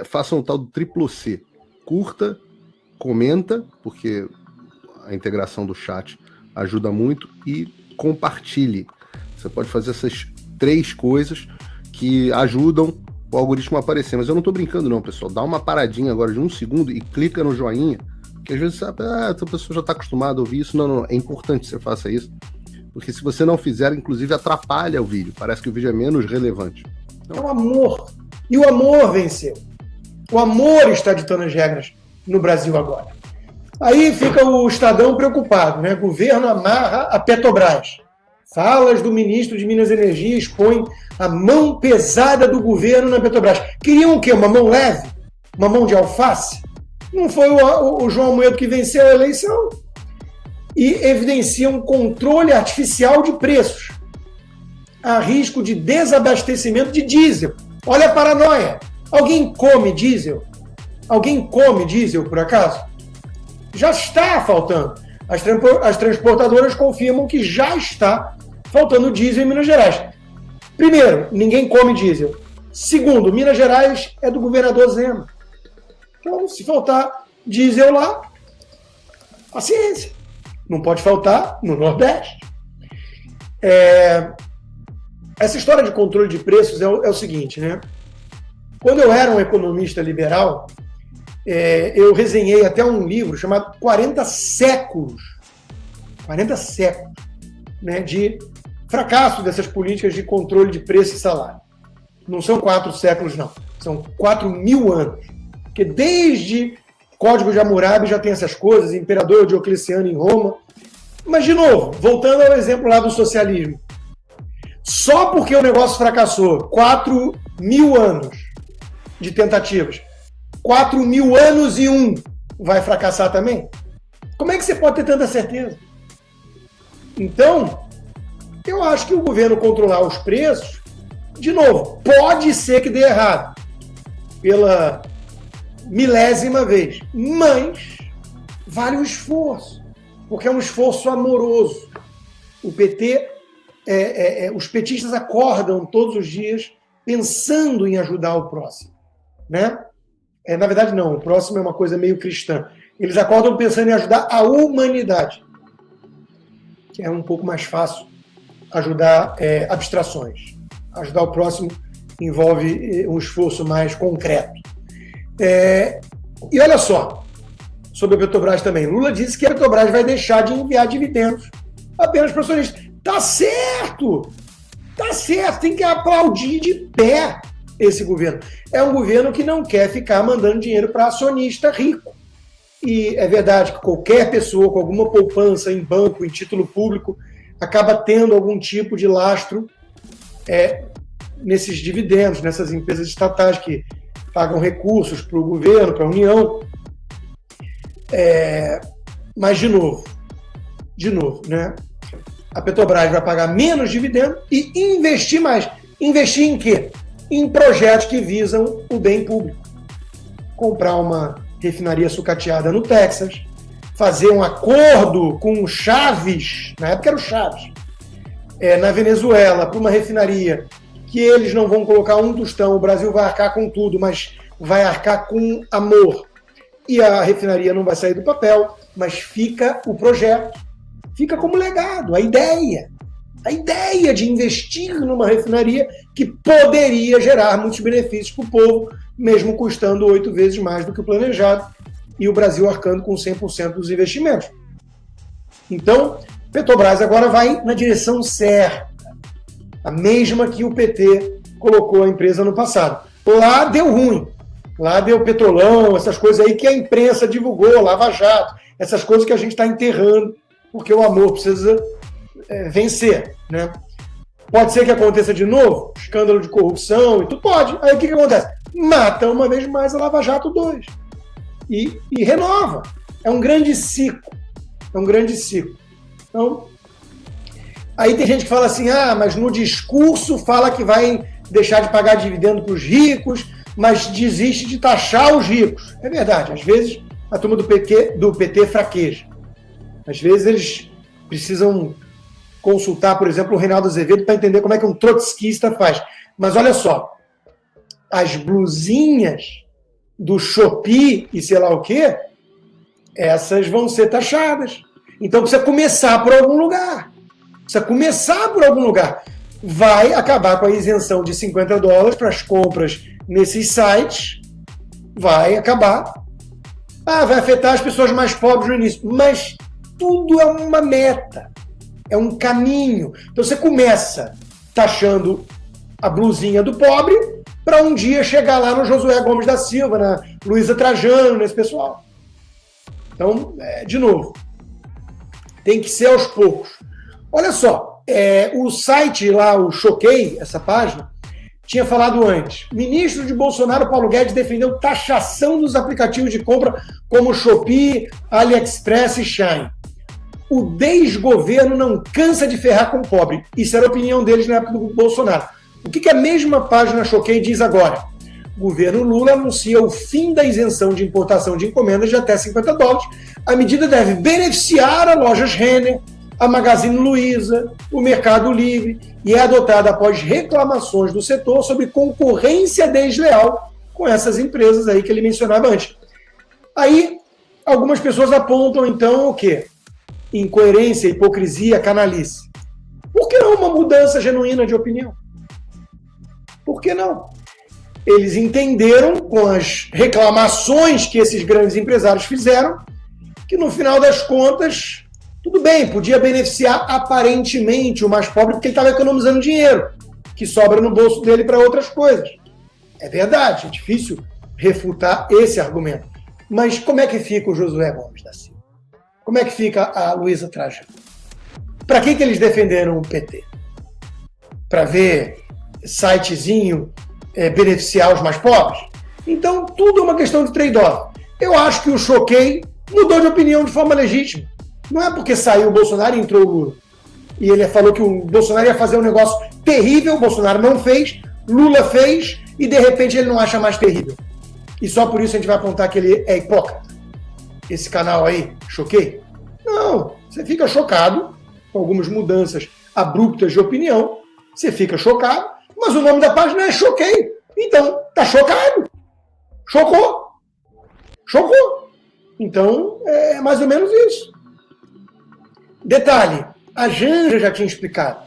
façam o tal do triplo C. Curta, comenta, porque a integração do chat ajuda muito, e compartilhe. Você pode fazer essas 3 coisas que ajudam o algoritmo a aparecer. Mas eu não tô brincando não, pessoal. Dá uma paradinha agora de 1 segundo e clica no joinha, que às vezes a pessoa já está acostumada a ouvir isso. Não. É importante que você faça isso, porque se você não fizer, inclusive atrapalha o vídeo. Parece que o vídeo é menos relevante. Então... É o amor. E o amor venceu. O amor está ditando as regras no Brasil agora. Aí fica o Estadão preocupado, né? Governo amarra a Petrobras. Falas do ministro de Minas e Energia expõem a mão pesada do governo na Petrobras. Queriam o quê? Uma mão leve? Uma mão de alface? Não foi o João Amoedo que venceu a eleição? E evidencia um controle artificial de preços. Há risco de desabastecimento de diesel. Olha a paranoia. Alguém come diesel? Alguém come diesel, por acaso? Já está faltando. As transportadoras confirmam que já está faltando diesel em Minas Gerais. Primeiro, ninguém come diesel. Segundo, Minas Gerais é do governador Zema. Então, se faltar diesel lá, paciência. Não pode faltar no Nordeste. Essa história de controle de preços é o seguinte, né? Quando eu era um economista liberal, eu resenhei até um livro chamado 40 séculos, né, de fracasso dessas políticas de controle de preço e salário. Não são 4 séculos, não. São 4.000 anos. Porque desde Código de Hammurabi já tem essas coisas, Imperador Diocleciano em Roma. Mas, de novo, voltando ao exemplo lá do socialismo. Só porque o negócio fracassou, 4.000 anos de tentativas, 4.000 anos e 1 vai fracassar também? Como é que você pode ter tanta certeza? Então, eu acho que o governo controlar os preços, de novo, pode ser que dê errado, pela milésima vez, mas vale o esforço, porque é um esforço amoroso. O PT, os petistas acordam todos os dias pensando em ajudar o próximo, né? Na verdade, não, o próximo é uma coisa meio cristã. Eles acordam pensando em ajudar a humanidade, que é um pouco mais fácil ajudar abstrações. Ajudar o próximo envolve um esforço mais concreto. E olha só, sobre a Petrobras também. Lula disse que a Petrobras vai deixar de enviar dividendos apenas para acionistas. Tá certo! Tá certo, tem que aplaudir de pé esse governo. É um governo que não quer ficar mandando dinheiro para acionista rico. E é verdade que qualquer pessoa com alguma poupança em banco, em título público, acaba tendo algum tipo de lastro nesses dividendos, nessas empresas estatais que pagam recursos para o governo, para a União. Mas, de novo, né? A Petrobras vai pagar menos dividendo e investir mais. Investir em quê? Em projetos que visam o bem público. Comprar uma refinaria sucateada no Texas, fazer um acordo com o Chaves, na época era o Chaves, na Venezuela, para uma refinaria que eles não vão colocar um tostão, o Brasil vai arcar com tudo, mas vai arcar com amor. E a refinaria não vai sair do papel, mas fica o projeto, fica como legado, a ideia de investir numa refinaria que poderia gerar muitos benefícios para o povo, mesmo custando 8 vezes mais do que o planejado, e o Brasil arcando com 100% dos investimentos. Então, Petrobras agora vai na direção certa, a mesma que o PT colocou a empresa no passado. Lá deu ruim, lá deu Petrolão, essas coisas aí que a imprensa divulgou, Lava Jato, essas coisas que a gente está enterrando, porque o amor precisa vencer, né? Pode ser que aconteça de novo, escândalo de corrupção e tudo pode. Aí o que acontece? Mata uma vez mais a Lava Jato 2 e renova. É um grande ciclo. Então, aí tem gente que fala assim, mas no discurso fala que vai deixar de pagar dividendo para os ricos, mas desiste de taxar os ricos. É verdade, às vezes a turma do PT fraqueja. Às vezes eles precisam consultar, por exemplo, o Reinaldo Azevedo para entender como é que um trotskista faz. Mas olha só, as blusinhas do Shopee e sei lá o quê, essas vão ser taxadas. Então precisa começar por algum lugar. Vai acabar com a isenção de $50 para as compras nesses sites. Vai acabar. Vai afetar as pessoas mais pobres no início. Mas tudo é uma meta. É um caminho. Então você começa taxando a blusinha do pobre para um dia chegar lá no Josué Gomes da Silva, na Luísa Trajano, nesse pessoal. Então, de novo, tem que ser aos poucos. Olha só, o site lá, o Choquei, essa página, tinha falado antes. Ministro de Bolsonaro, Paulo Guedes, defendeu taxação dos aplicativos de compra como Shopee, AliExpress e Shein. O desgoverno não cansa de ferrar com o pobre. Isso era a opinião deles na época do Bolsonaro. O que a mesma página Choquei diz agora? O governo Lula anuncia o fim da isenção de importação de encomendas de até $50. A medida deve beneficiar a lojas Renner, a Magazine Luiza, o Mercado Livre, e é adotada após reclamações do setor sobre concorrência desleal com essas empresas aí que ele mencionava antes. Aí, algumas pessoas apontam, então, o quê? Incoerência, hipocrisia, canalice. Por que não uma mudança genuína de opinião? Por que não? Eles entenderam, com as reclamações que esses grandes empresários fizeram, que no final das contas, tudo bem, podia beneficiar aparentemente o mais pobre porque ele estava economizando dinheiro, que sobra no bolso dele para outras coisas. É verdade, é difícil refutar esse argumento. Mas como é que fica o Josué Gomes da Silva? Como é que fica a Luísa Trajano? Para que eles defenderam o PT? Para ver sitezinho beneficiar os mais pobres? Então, tudo é uma questão de trade-off. Eu acho que o Choquei mudou de opinião de forma legítima. Não é porque saiu o Bolsonaro e entrou o Lula. E ele falou que o Bolsonaro ia fazer um negócio terrível, o Bolsonaro não fez, Lula fez, e de repente ele não acha mais terrível. E só por isso a gente vai apontar que ele é hipócrita. Esse canal aí, Choquei? Não, você fica chocado com algumas mudanças abruptas de opinião, você fica chocado, mas o nome da página é Choquei. Então, tá chocado. Chocou. Então, é mais ou menos isso. Detalhe, a Janja já tinha explicado.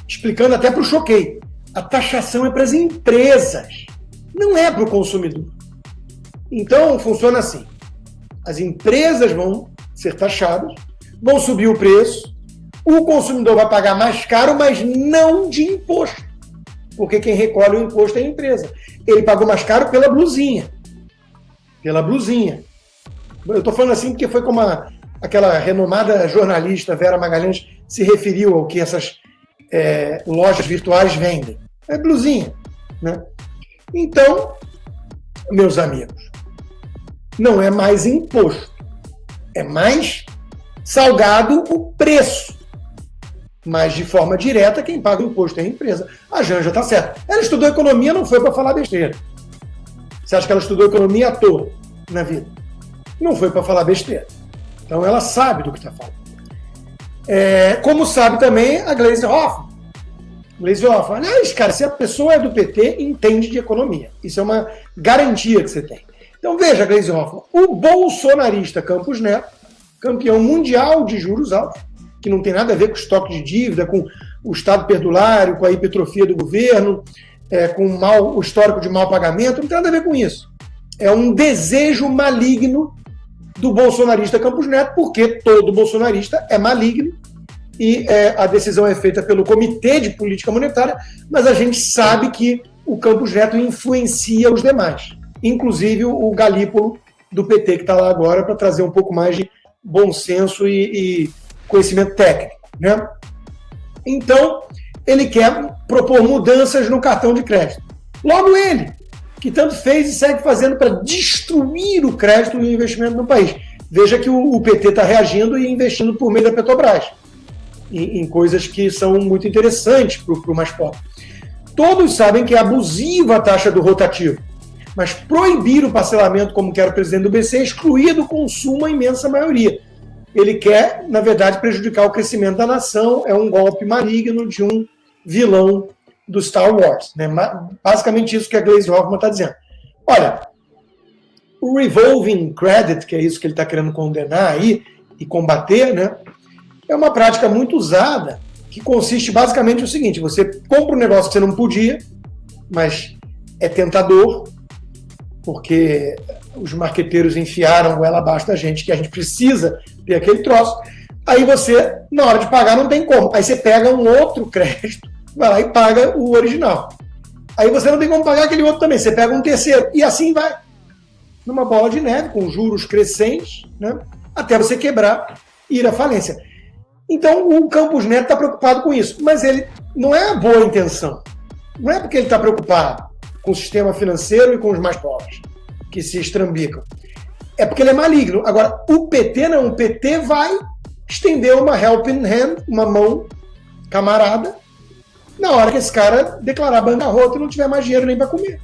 Explicando até para o Choquei. A taxação é para as empresas, não é para o consumidor. Então, funciona assim. As empresas vão ser taxadas, vão subir o preço, o consumidor vai pagar mais caro, mas não de imposto. Porque quem recolhe o imposto é a empresa. Ele pagou mais caro pela blusinha. Eu estou falando assim porque foi como aquela renomada jornalista Vera Magalhães se referiu ao que essas lojas virtuais vendem. É blusinha, né? Então, meus amigos, não é mais imposto. É mais salgado o preço. Mas, de forma direta, quem paga o imposto é a empresa. A Janja está certa. Ela estudou economia, não foi para falar besteira. Você acha que ela estudou economia à toa na vida? Não foi para falar besteira. Então, ela sabe do que está falando. Como sabe também a Gleisi Hoffmann. Aliás, cara, se a pessoa é do PT, entende de economia. Isso é uma garantia que você tem. Então, veja, Gleisi Hoffmann, o bolsonarista Campos Neto, campeão mundial de juros altos, que não tem nada a ver com estoque de dívida, com o Estado perdulário, com a hipertrofia do governo, com o histórico de mau pagamento, não tem nada a ver com isso. É um desejo maligno do bolsonarista Campos Neto, porque todo bolsonarista é maligno, e a decisão é feita pelo Comitê de Política Monetária, mas a gente sabe que o Campos Neto influencia os demais, inclusive o Galípolo do PT, que está lá agora para trazer um pouco mais de bom senso e conhecimento técnico, né? Então, ele quer propor mudanças no cartão de crédito. Logo ele, que tanto fez e segue fazendo para destruir o crédito e o investimento no país. Veja que o PT está reagindo e investindo por meio da Petrobras em coisas que são muito interessantes para o mais pobre. Todos sabem que é abusiva a taxa do rotativo, mas proibir o parcelamento, como quer o presidente do BC, é excluir do consumo a imensa maioria. Ele quer, na verdade, prejudicar o crescimento da nação, é um golpe maligno de um vilão do Star Wars. Né? Basicamente isso que a Gleisi Hoffmann está dizendo. Olha, O revolving credit, que é isso que ele está querendo condenar aí e combater, né, é uma prática muito usada, que consiste basicamente no seguinte: você compra um negócio que você não podia, mas é tentador, porque os marqueteiros enfiaram goela abaixo da gente, que a gente precisa ter aquele troço. Aí você, na hora de pagar, não tem como. Aí você pega um outro crédito, vai lá e paga o original. Aí você não tem como pagar aquele outro também, você pega um terceiro. E assim vai, numa bola de neve, com juros crescentes, né, até você quebrar e ir à falência. Então o Campos Neto está preocupado com isso, mas ele não é a boa intenção. Não é porque ele está preocupado com o sistema financeiro e com os mais pobres, que se estrambicam. É porque ele é maligno. Agora, o PT não. O PT vai estender uma helping hand, uma mão camarada, na hora que esse cara declarar bancarrota e não tiver mais dinheiro nem para comer.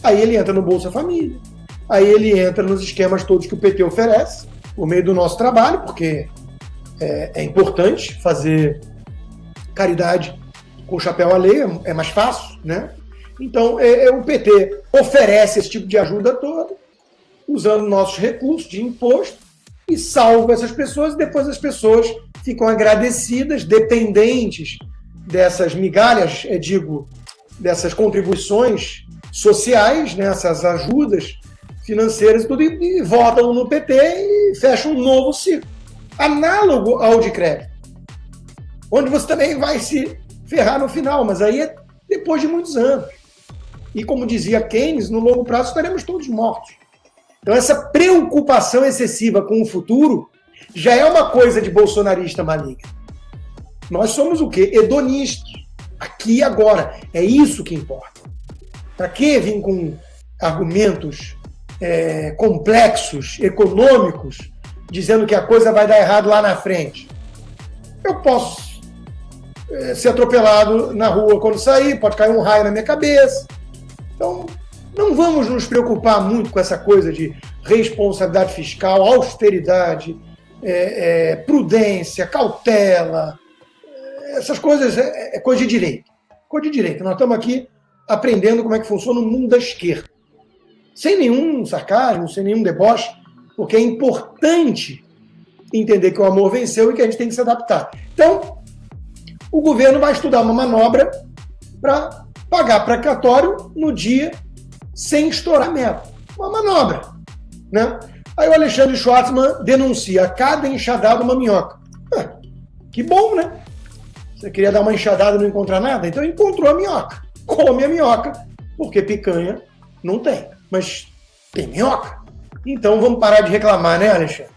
Aí ele entra no Bolsa Família. Aí ele entra nos esquemas todos que o PT oferece, por meio do nosso trabalho, porque é importante fazer caridade com o chapéu alheio, é mais fácil, né? Então, o PT oferece esse tipo de ajuda toda, usando nossos recursos de imposto, e salva essas pessoas, e depois as pessoas ficam agradecidas, dependentes dessas migalhas, dessas contribuições sociais, né, essas ajudas financeiras, tudo, e votam no PT e fecham um novo ciclo. Análogo ao de crédito, onde você também vai se ferrar no final, mas aí é depois de muitos anos. E como dizia Keynes, no longo prazo estaremos todos mortos. Então essa preocupação excessiva com o futuro já é uma coisa de bolsonarista maligno. Nós somos o quê? Hedonistas. Aqui e agora. É isso que importa. Para que vir com argumentos complexos, econômicos, dizendo que a coisa vai dar errado lá na frente? Eu posso ser atropelado na rua quando sair, pode cair um raio na minha cabeça. Então, não vamos nos preocupar muito com essa coisa de responsabilidade fiscal, austeridade, prudência, cautela. Essas coisas é coisa de direito. Coisa de direito. Nós estamos aqui aprendendo como é que funciona o mundo da esquerda. Sem nenhum sarcasmo, sem nenhum deboche, porque é importante entender que o amor venceu e que a gente tem que se adaptar. Então, o governo vai estudar uma manobra para pagar precatório no dia sem estourar a meta. Uma manobra, né? Aí o Alexandre Schwartzman denuncia: a cada enxadada uma minhoca. Que bom, né? Você queria dar uma enxadada e não encontrar nada? Então encontrou a minhoca. Come a minhoca, porque picanha não tem. Mas tem minhoca. Então vamos parar de reclamar, né, Alexandre?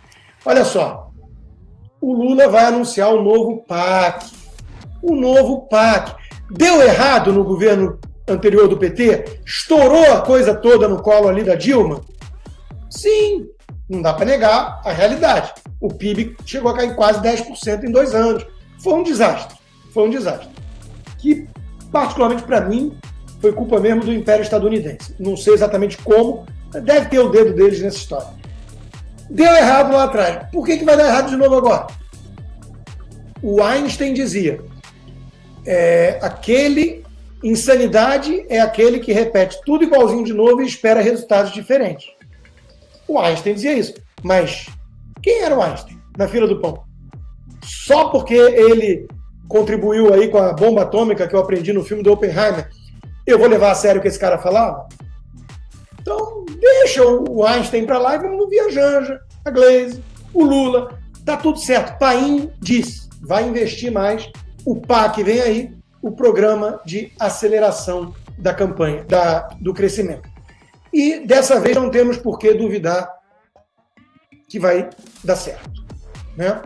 Olha só. O Lula vai anunciar o novo PAC. O novo PAC. Deu errado no governo anterior do PT? Estourou a coisa toda no colo ali da Dilma? Sim, não dá para negar a realidade. O PIB chegou a cair quase 10% em 2 anos. Foi um desastre. Foi um desastre. Que, particularmente para mim, foi culpa mesmo do Império Estadunidense. Não sei exatamente como, deve ter o dedo deles nessa história. Deu errado lá atrás. Por que vai dar errado de novo agora? O Einstein dizia: insanidade é aquele que repete tudo igualzinho de novo e espera resultados diferentes. O Einstein dizia isso. Mas quem era o Einstein na fila do pão? Só porque ele contribuiu aí com a bomba atômica que eu aprendi no filme do Oppenheimer, eu vou levar a sério o que esse cara falava? Então, deixa o Einstein para lá e vamos no Via Janja, a Glaze, o Lula. Tá tudo certo. Paim diz: vai investir mais. O PAC vem aí, o programa de aceleração da campanha, do crescimento. E dessa vez não temos por que duvidar que vai dar certo, né?